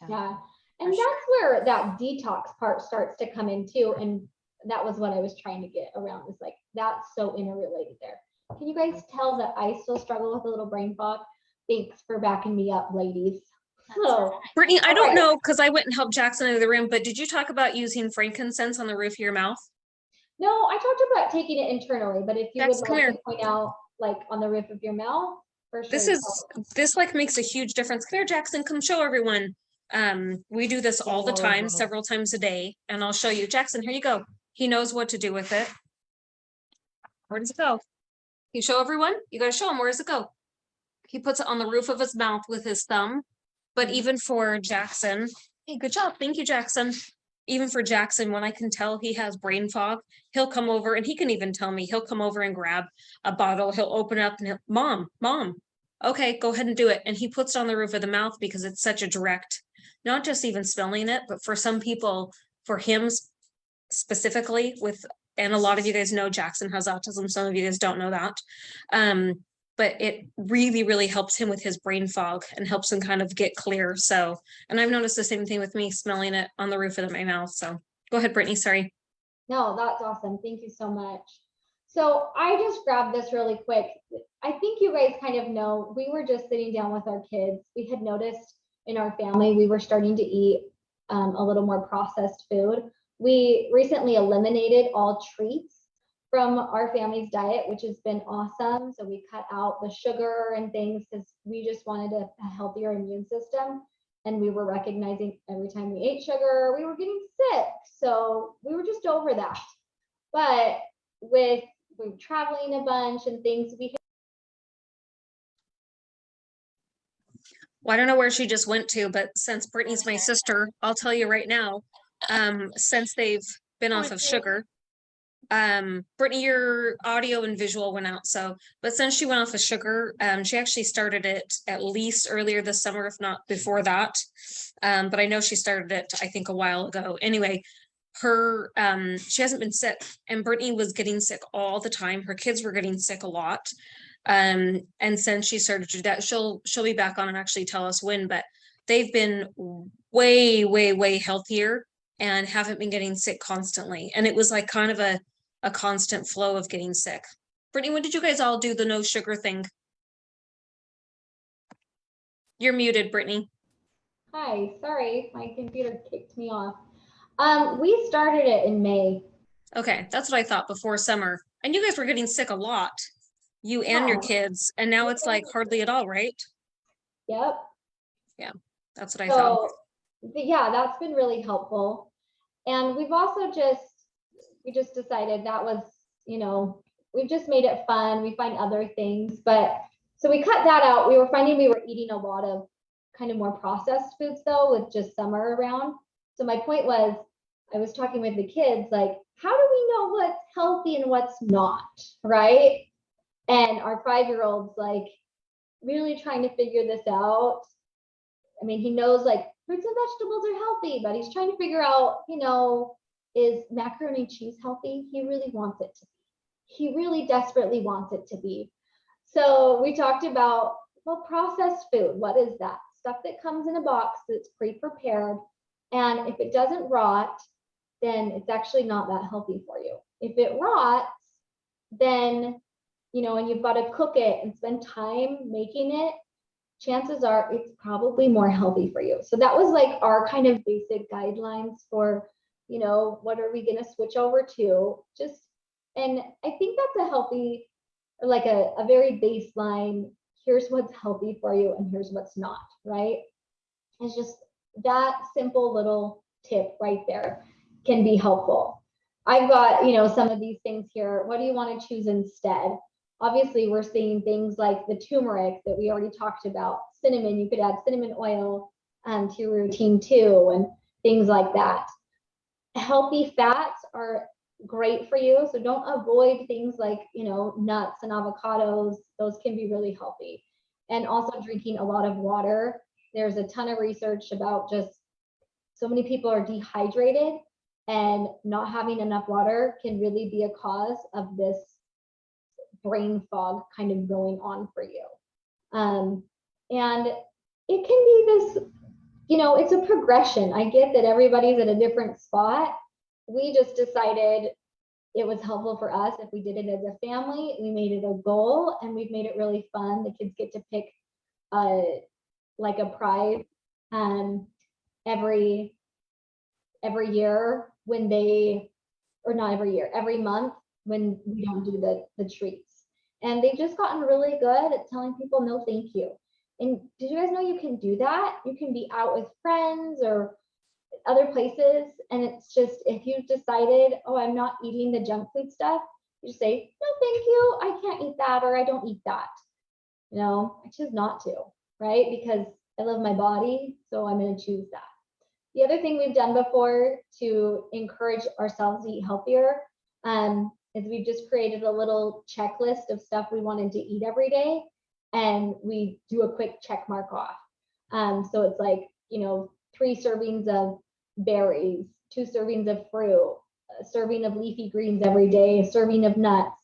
Yeah. And that's where that detox part starts to come in too. And that was what I was trying to get around, is like, that's so interrelated there. Can you guys tell that I still struggle with a little brain fog? Thanks for backing me up, ladies. So, Brittany, I all don't right. know, because I went and helped Jackson into the room, but did you talk about using frankincense on the roof of your mouth? No, I talked about taking it internally, but if you Jax, would come like here. to point out, like on the roof of your mouth, for sure. This like makes a huge difference. Come here, Jackson, come show everyone. We do this all the time, several times a day, and I'll show you. Jackson, here you go. He knows what to do with it. Where does it go? You show everyone? You gotta show him. Where does it go? He puts it on the roof of his mouth with his thumb. But even for Jackson, hey, good job. Thank you, Jackson. Even for Jackson, when I can tell he has brain fog, he'll come over, and he can even tell me, he'll come over and grab a bottle. He'll open it up and he'll, mom, okay, go ahead and do it. And he puts it on the roof of the mouth because it's such a direct, not just even smelling it, but for some people, for him specifically and a lot of you guys know Jackson has autism. Some of you guys don't know that. But it really, really helps him with his brain fog and helps him kind of get clear. So, and I've noticed the same thing with me smelling it on the roof of my mouth. So go ahead, Brittany, sorry. No, that's awesome. Thank you so much. So I just grabbed this really quick. I think you guys kind of know, we were just sitting down with our kids. We had noticed in our family, we were starting to eat a little more processed food. We recently eliminated all treats from our family's diet, which has been awesome. So we cut out the sugar and things because we just wanted a healthier immune system. And we were recognizing every time we ate sugar, we were getting sick. So we were just over that. But we were traveling a bunch and things, Well, I don't know where she just went to, but since Brittany's my sister, I'll tell you right now, since they've been off of sugar, Brittany, your audio and visual went out. But since she went off of sugar, she actually started it at least earlier this summer, if not before that. But I know she started it, I think, a while ago. Anyway, she hasn't been sick, and Brittany was getting sick all the time. Her kids were getting sick a lot. And since she started to do that, she'll be back on and actually tell us when, but they've been way, way, way healthier and haven't been getting sick constantly. And it was like kind of a constant flow of getting sick. Brittany, when did you guys all do the no sugar thing? You're muted, Brittany. Hi, sorry, my computer kicked me off. We started it in May. Okay, that's what I thought, before summer. And you guys were getting sick a lot, you and your kids, and now it's like hardly at all, right? Yep. Yeah, that's what I thought. Yeah, that's been really helpful. And we've also we just decided that was, we've just made it fun. We find other things, so we cut that out. We were finding we were eating a lot of kind of more processed foods though, with just summer around. So my point was, I was talking with the kids, like, how do we know what's healthy and what's not, right? And our 5-year-old's like really trying to figure this out. I mean, he knows like fruits and vegetables are healthy, but he's trying to figure out, is macaroni and cheese healthy? He really wants it to be. He really desperately wants it to be. So we talked about, well, processed food. What is that? Stuff that comes in a box that's pre-prepared. And if it doesn't rot, then it's actually not that healthy for you. If it rots, then, and you've got to cook it and spend time making it, chances are it's probably more healthy for you. So that was like our kind of basic guidelines for, what are we going to switch over to? Just And I think that's a healthy, like a very baseline, here's what's healthy for you and here's what's not, right? It's just that simple little tip right there can be helpful. I've got, some of these things here. What do you want to choose instead? Obviously, we're seeing things like the turmeric that we already talked about. Cinnamon, you could add cinnamon oil to your routine too, and things like that. Healthy fats are great for you. So don't avoid things like, nuts and avocados. Those can be really healthy. And also drinking a lot of water. There's a ton of research about just so many people are dehydrated, and not having enough water can really be a cause of this brain fog kind of going on for you. And it can be this, it's a progression. I get that everybody's at a different spot. We just decided it was helpful for us if we did it as a family. We made it a goal, and we've made it really fun. The kids get to pick like a prize every year when they, or not every year, every month when we don't do the treats. And they've just gotten really good at telling people no thank you. And did you guys know you can do that? You can be out with friends or other places, and it's just, if you've decided, oh, I'm not eating the junk food stuff, you just say, no thank you, I can't eat that, or I don't eat that. I choose not to, right? Because I love my body, so I'm going to choose that. The other thing we've done before to encourage ourselves to eat healthier is we've just created a little checklist of stuff we wanted to eat every day, and we do a quick check mark off. So it's like, 3 servings of berries, 2 servings of fruit, a serving of leafy greens every day, a serving of nuts.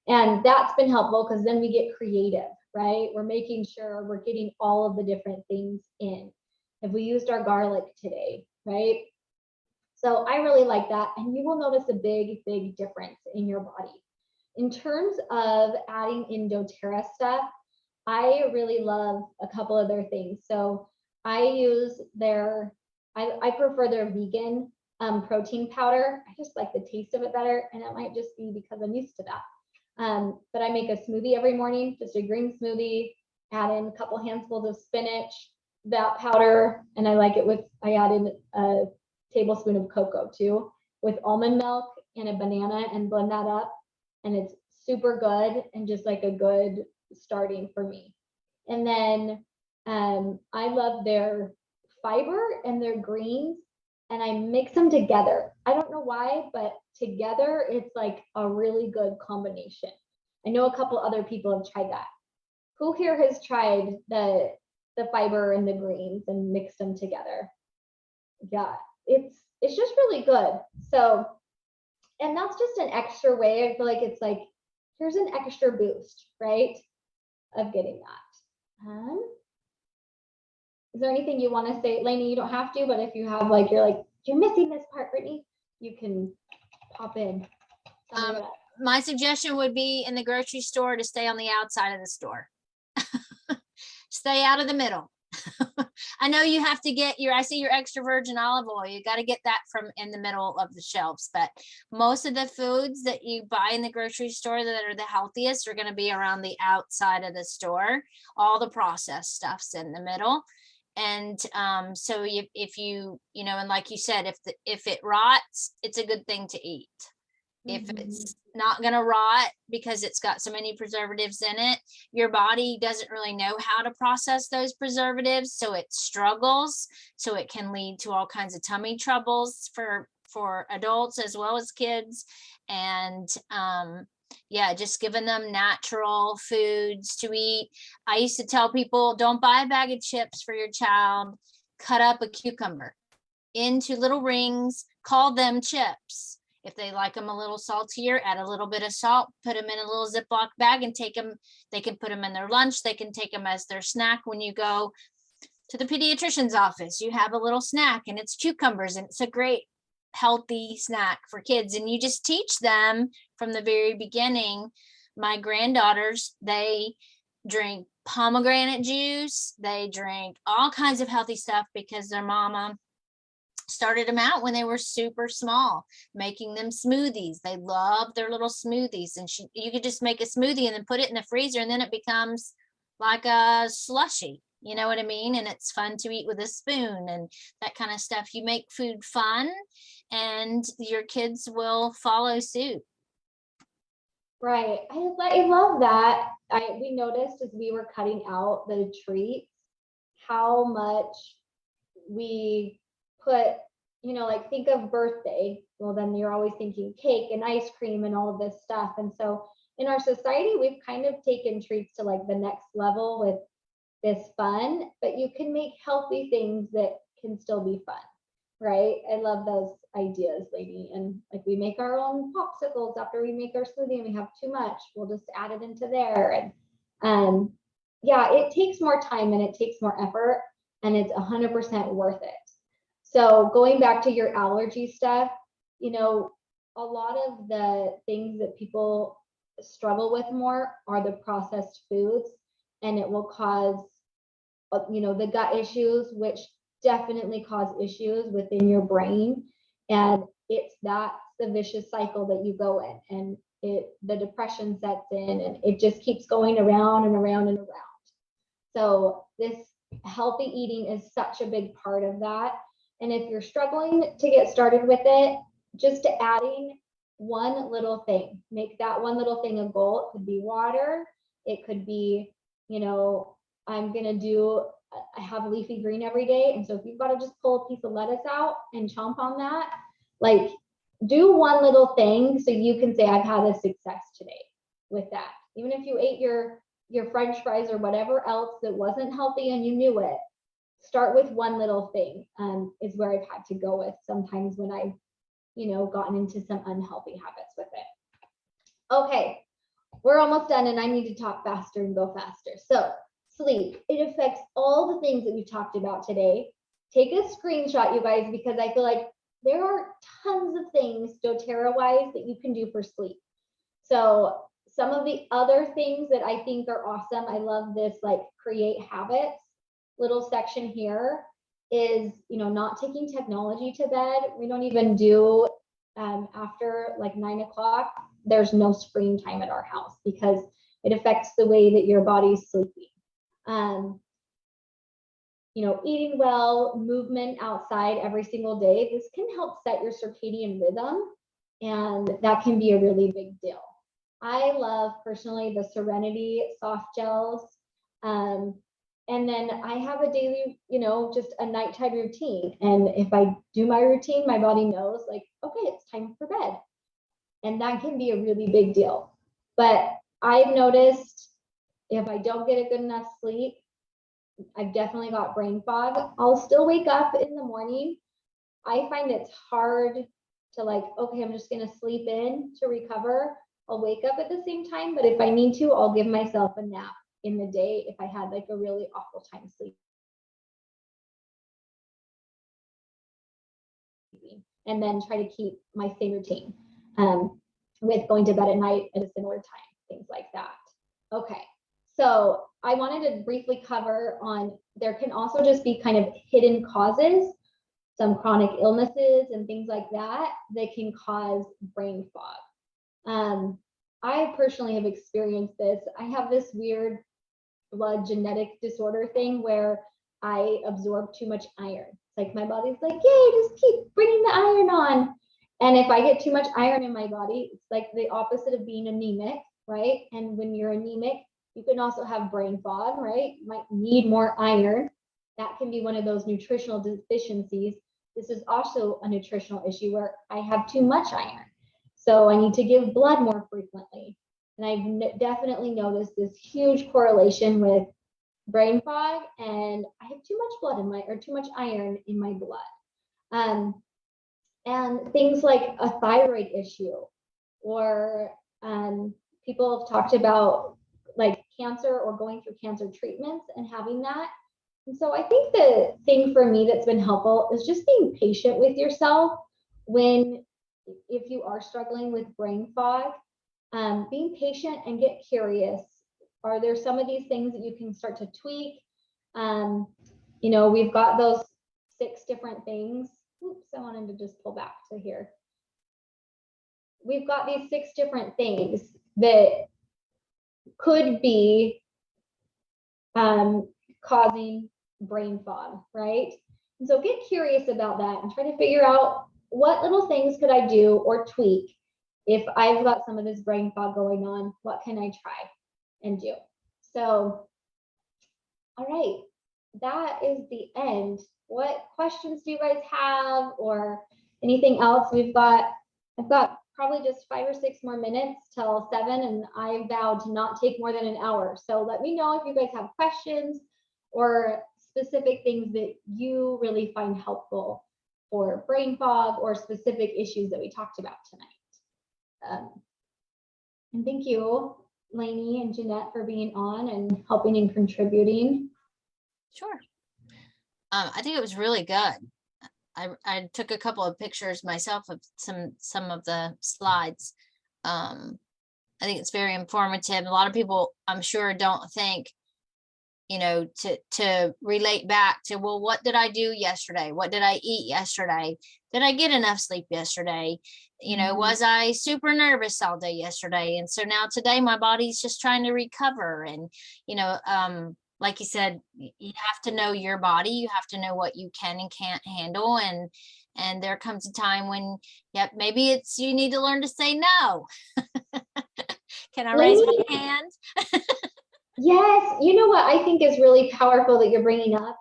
And that's been helpful because then we get creative, right? We're making sure we're getting all of the different things in. If we used our garlic today, right? So I really like that. And you will notice a big, big difference in your body. In terms of adding in doTERRA stuff, I really love a couple other things. So I use I prefer their vegan protein powder. I just like the taste of it better. And it might just be because I'm used to that. But I make a smoothie every morning, just a green smoothie, add in a couple handfuls of spinach, that powder, and I like it with, I add in a tablespoon of cocoa too, with almond milk and a banana, and blend that up. And it's super good and just like a good starting for me. And then I love their fiber and their greens, and I mix them together. I don't know why, but together it's like a really good combination. I know a couple other people have tried that. Who here has tried the fiber and the greens and mixed them together? Yeah, it's just really good. So, and that's just an extra way. I feel like it's like, here's an extra boost, right, of getting that. Is there anything you want to say, Lainey? You don't have to, but if you have, like, you're missing this part, Brittany, you can pop in. My suggestion would be in the grocery store to stay on the outside of the store. Stay out of the middle. I know you have to get I see your extra virgin olive oil. You got to get that from in the middle of the shelves. But most of the foods that you buy in the grocery store that are the healthiest are going to be around the outside of the store. All the processed stuff's in the middle. And so if you and like you said, if it rots, it's a good thing to eat. If it's not going to rot because it's got so many preservatives in it, your body doesn't really know how to process those preservatives, so it struggles. So it can lead to all kinds of tummy troubles for adults as well as kids. And just giving them natural foods to eat. I used to tell people, don't buy a bag of chips for your child. Cut up a cucumber into little rings, call them chips. If they like them a little saltier, add a little bit of salt, put them in a little Ziploc bag and take them. They can put them in their lunch. They can take them as their snack. When you go to the pediatrician's office, you have a little snack and it's cucumbers, and it's a great healthy snack for kids. And you just teach them from the very beginning. My granddaughters, they drink pomegranate juice. They drink all kinds of healthy stuff because their mama started them out when they were super small, making them smoothies. They love their little smoothies, and you could just make a smoothie and then put it in the freezer, and then it becomes like a slushy. You know what I mean? And it's fun to eat with a spoon and that kind of stuff. You make food fun, and your kids will follow suit. Right. I love that. We noticed as we were cutting out the treats, how much we put, like think of birthday. Well, then you're always thinking cake and ice cream and all of this stuff. And so in our society, we've kind of taken treats to like the next level with this fun, but you can make healthy things that can still be fun. Right. I love those ideas, lady. And like we make our own popsicles after we make our smoothie and we have too much, we'll just add it into there. And yeah, it takes more time and it takes more effort, and it's 100% worth it. So going back to your allergy stuff, a lot of the things that people struggle with more are the processed foods, and it will cause, the gut issues, which definitely cause issues within your brain. And that's the vicious cycle that you go in, and the depression sets in, and it just keeps going around and around and around. So this healthy eating is such a big part of that. And if you're struggling to get started with it, just adding one little thing, make that one little thing a goal. It could be water. It could be, I have leafy green every day. And so if you've got to just pull a piece of lettuce out and chomp on that, like do one little thing so you can say, I've had a success today with that. Even if you ate your French fries or whatever else that wasn't healthy and you knew it, start with one little thing, is where I've had to go with sometimes when I've, gotten into some unhealthy habits with it. Okay, we're almost done and I need to talk faster and go faster. So sleep, it affects all the things that we talked about today. Take a screenshot, you guys, because I feel like there are tons of things doTERRA-wise that you can do for sleep. So some of the other things that I think are awesome, I love this like create habits little section here is, not taking technology to bed. We don't even do after like 9 o'clock, there's no screen time at our house because it affects the way that your body's sleeping. Eating well, movement outside every single day, this can help set your circadian rhythm, and that can be a really big deal. I love personally the Serenity soft gels. And then I have a daily, just a nighttime routine. And if I do my routine, my body knows like, okay, it's time for bed. And that can be a really big deal. But I've noticed if I don't get a good enough sleep, I've definitely got brain fog. I'll still wake up in the morning. I find it's hard to like, okay, I'm just going to sleep in to recover. I'll wake up at the same time, but if I need to, I'll give myself a nap in the day if I had like a really awful time sleeping. And then try to keep my same routine with going to bed at night at a similar time, things like that. Okay, so I wanted to briefly cover on, there can also just be kind of hidden causes, some chronic illnesses and things like that can cause brain fog. I personally have experienced this. I have this weird blood genetic disorder thing where I absorb too much iron. It's like my body's like, yay, just keep bringing the iron on. And if I get too much iron in my body, it's like the opposite of being anemic, right? And when you're anemic, you can also have brain fog, right? You might need more iron. That can be one of those nutritional deficiencies. This is also a nutritional issue where I have too much iron. So I need to give blood more frequently. And I've definitely noticed this huge correlation with brain fog, and I have too much blood too much iron in my blood. And things like a thyroid issue, or people have talked about like cancer or going through cancer treatments and having that. And so I think the thing for me that's been helpful is just being patient with yourself if you are struggling with brain fog. Being patient and get curious. Are there some of these things that you can start to tweak? We've got those 6 different things oops, I wanted to just pull back to here. We've got these 6 different things that could be causing brain fog, right? And so get curious about that and try to figure out what little things could I do or tweak if I've got some of this brain fog going on. What can I try and do? So, all right, that is the end. What questions do you guys have or anything else? I've got probably just 5 or 6 more minutes till 7, and I vowed to not take more than an hour. So let me know if you guys have questions or specific things that you really find helpful for brain fog or specific issues that we talked about tonight. And thank you, Lainey and Jeanette, for being on and helping and contributing. Sure. I think it was really good. I took a couple of pictures myself of some of the slides. I think it's very informative. A lot of people, I'm sure, don't think, you know, to relate back to, well, what did I do yesterday? What did I eat yesterday? Did I get enough sleep yesterday? You know, was I super nervous all day yesterday? And so now today my body's just trying to recover. And, you know, like you said, you have to know your body. You have to know what you can and can't handle. And there comes a time when, yep, maybe it's, you need to learn to say no. Can I raise my hand? Yes, you know what I think is really powerful that you're bringing up?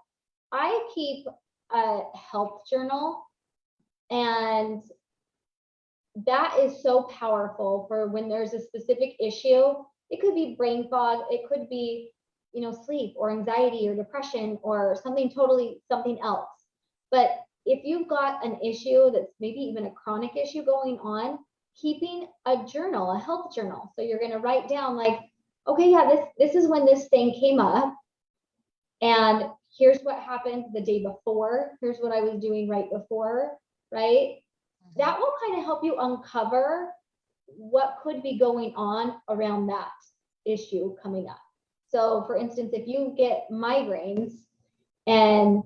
I keep a health journal, and that is so powerful for when there's a specific issue. It could be brain fog, it could be, you know, sleep or anxiety or depression or something else. But if you've got an issue that's maybe even a chronic issue going on, keeping a journal, a health journal. So you're going to write down like, okay, yeah, this is when this thing came up, and here's what happened the day before. Here's what I was doing right before, right? That will kind of help you uncover what could be going on around that issue coming up. So for instance, if you get migraines and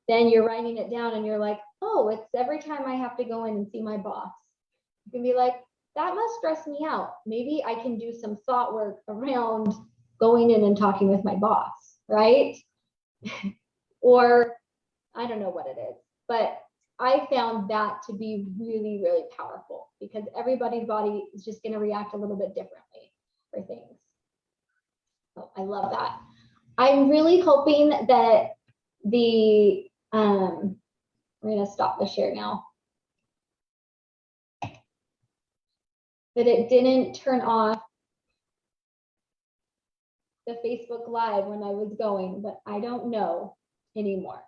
then you're writing it down and you're like, oh, it's every time I have to go in and see my boss. You can be like, that must stress me out. Maybe I can do some thought work around going in and talking with my boss, right? Or I don't know what it is, but I found that to be really, really powerful because everybody's body is just going to react a little bit differently for things. So I love that. I'm really hoping that we're going to stop the share now. That it didn't turn off the Facebook Live when I was going, but I don't know anymore.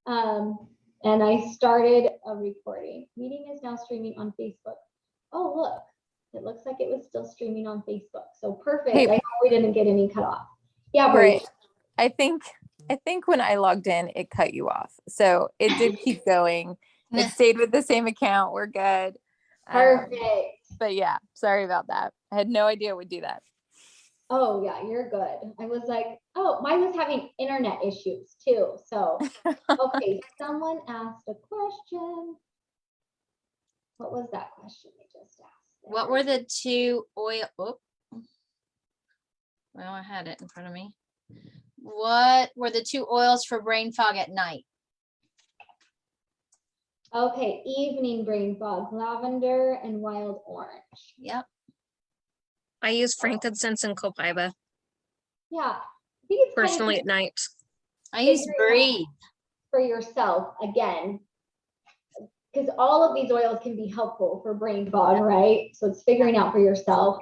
And I started a recording. Meeting is now streaming on Facebook. Oh, look, it looks like it was still streaming on Facebook. So perfect. Hey. I hope we didn't get any cut off. Yeah, Bree. I think when I logged in, it cut you off. So it did keep going. It stayed with the same account. We're good. Perfect. But yeah, sorry about that. I had no idea it would do that. Oh yeah, you're good. I was like, oh, mine was having internet issues too. So, okay, someone asked a question. What was that question they just asked? What were the two oil? Oh, well, I had it in front of me. What were the two oils for brain fog at night? Okay, evening brain fog, lavender and wild orange. Yep. I use frankincense and copaiba Yeah, I think it's personally kind at night. I use Breathe. for yourself again, because all of these oils can be helpful for brain fog, right? So it's figuring out for yourself.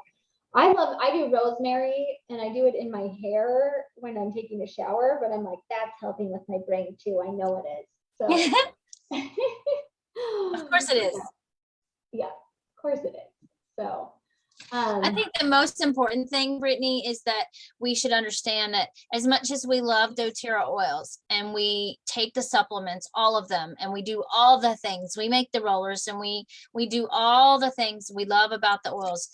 I do rosemary and I do it in my hair when I'm taking a shower, but I'm like, that's helping with my brain too. I know it is. So Of course it is. Yeah, of course it is. So I think the most important thing, Brittany, is that we should understand that as much as we love doTERRA oils and we take the supplements, all of them, and we do all the things, we make the rollers and we do all the things we love about the oils,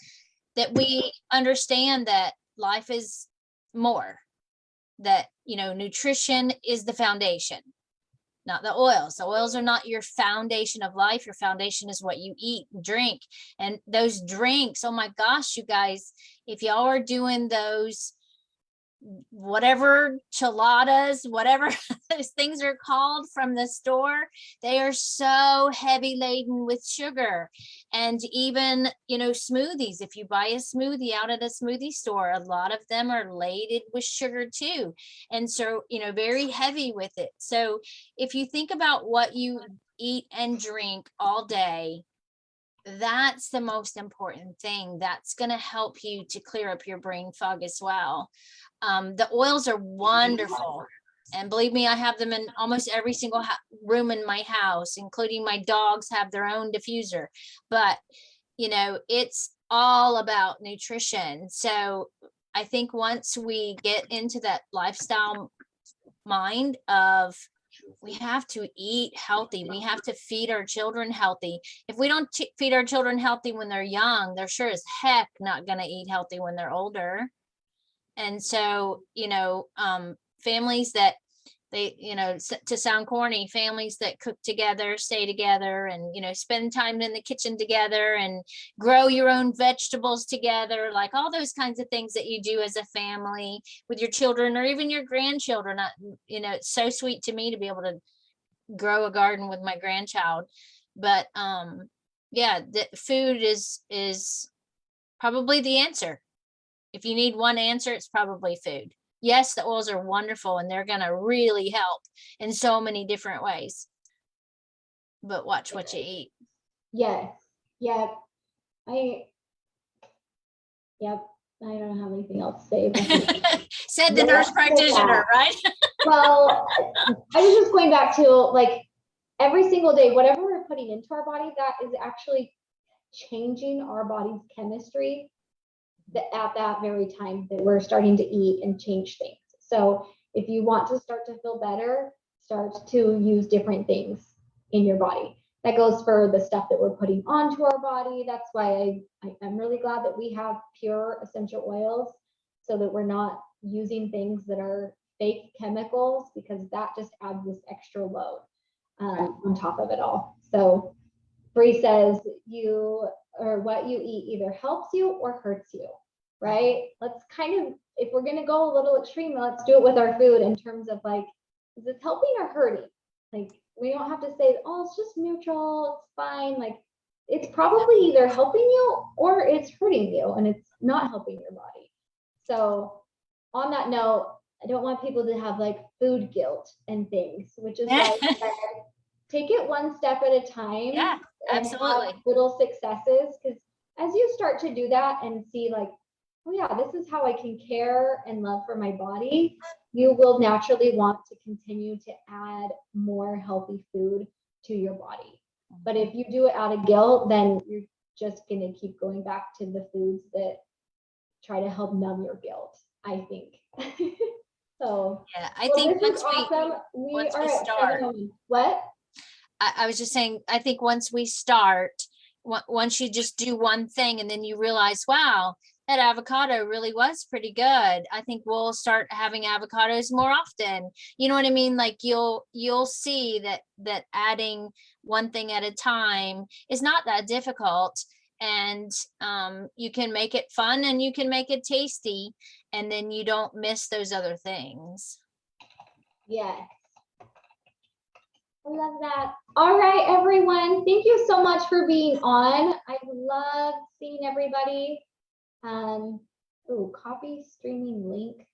that we understand that life is more, that, you know, nutrition is the foundation. not the oils. The oils are not your foundation of life. Your foundation is what you eat and drink. And those drinks, oh my gosh, you guys, if y'all are doing those, whatever chiladas, whatever those things are called from the store, they are so heavy laden with sugar. And even, you know, smoothies, if you buy a smoothie out at a smoothie store, a lot of them are laden with sugar too. And so, you know, very heavy with it. So if you think about what you eat and drink all day, that's the most important thing. That's going to help you to clear up your brain fog as well. The oils are wonderful. And believe me, I have them in almost every single room in my house, including my dogs have their own diffuser. But, you know, it's all about nutrition. So I think once we get into that lifestyle mind of, we have to eat healthy. We have to feed our children healthy. If we don't feed our children healthy when they're young, they're sure as heck not going to eat healthy when they're older. And so, you know, families that they, you know, to sound corny, families that cook together, stay together, and, you know, spend time in the kitchen together and grow your own vegetables together, like all those kinds of things that you do as a family with your children or even your grandchildren. You know, it's so sweet to me to be able to grow a garden with my grandchild. But yeah, the food is probably the answer. If you need one answer, it's probably food. Yes, the oils are wonderful and they're going to really help in so many different ways. But watch what you eat. Yes. Yep. Yep. I don't have anything else to say. But Said the nurse practitioner, right? well, I was just going back to like every single day, whatever we're putting into our body, that is actually changing our body's chemistry at that very time that we're starting to eat and change things. So if you want to start to feel better, start to use different things in your body. That goes for the stuff that we're putting onto our body. That's why I'm really glad that we have pure essential oils so that we're not using things that are fake chemicals, because that just adds this extra load on top of it all. So Bree says what you eat either helps you or hurts you, right? Let's kind of, if we're going to go a little extreme, let's do it with our food in terms of like, is it helping or hurting? Like, we don't have to say, oh, it's just neutral, it's fine. Like, it's probably either helping you or it's hurting you, and it's not helping your body. So on that note, I don't want people to have like food guilt and things, which is why take it one step at a time. Yeah, absolutely. And have little successes, because as you start to do that and see like, oh yeah, this is how I can care and love for my body, you will naturally want to continue to add more healthy food to your body. But if you do it out of guilt, then you're just going to keep going back to the foods that try to help numb your guilt, I think. So yeah, I think this is once awesome. We once are we at start. 7:00. What? I was just saying, I think once we start, once you just do one thing and then you realize, wow, that avocado really was pretty good. I think we'll start having avocados more often. You know what I mean? Like you'll see that adding one thing at a time is not that difficult. And you can make it fun and you can make it tasty, and then you don't miss those other things. Yes. I love that. All right, everyone. Thank you so much for being on. I love seeing everybody. Copy streaming link.